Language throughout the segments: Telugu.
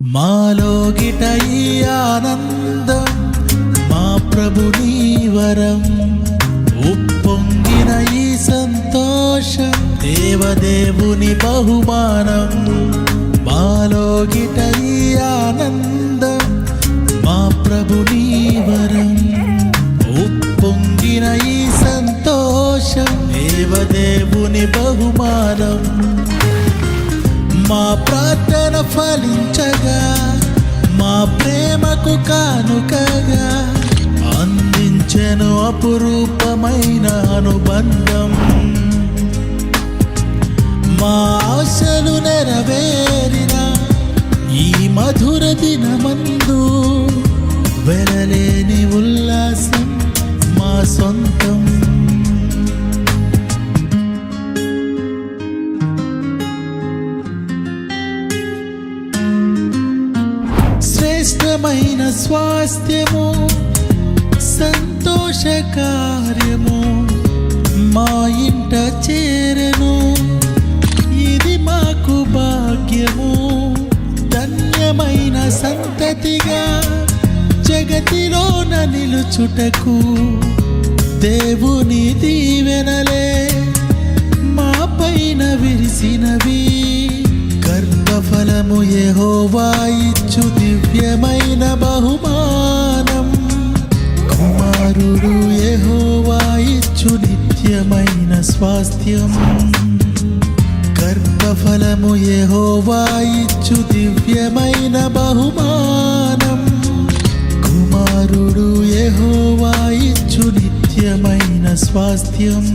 మాలోగిట ఈ ఆనందం మా ప్రభుని వరం, ఉప్పొంగిన ఈ సంతోషం దేవదేవుని బహుమానం. మాలోగిట ఈ ఆనందం మా ప్రభుని వరం, ఉప్పొంగిన ఈ సంతోషం దేవదేవుని బహుమానం. మా ప్రార్థన ఫలించగా మా ప్రేమకు కానుకగా అందించెను అపురూపమైన అనుబంధం. మా ఆశలు నెరవేరిన ఈ మధుర దినమందు వెరలేని ఉల్లాసం మా సొంతం. శ్రేష్టమైన స్వాస్థ్యము సంతోష కార్యము మా ఇంట చేరెను, ఇది మాకు భాగ్యము. ధన్యమైన సంతతిగా జగతిలోన నిలుచుటకు దేవుని దీవెనలే మా పైన విరిసినవి. గర్భఫలము యెహోవా ఇచ్చు దివ్యమైన బహుమానం, కుమారుడు యెహోవా ఇచ్చు నిత్యమైన స్వాస్థ్యం. గర్భఫలము యెహోవా ఇచ్చు దివ్యమైన బహుమానం, కుమారుడు యెహోవా ఇచ్చు నిత్యమైన స్వాస్థ్యం.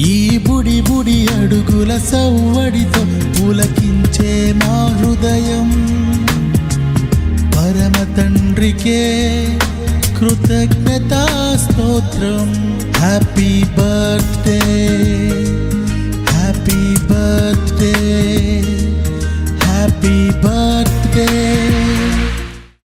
ఈ బుడి బుడి అడుగుల సవ్వడితో పులకించే మా హృదయం పరమ తండ్రికే కృతజ్ఞతా స్తోత్రం. Happy birthday, happy birthday.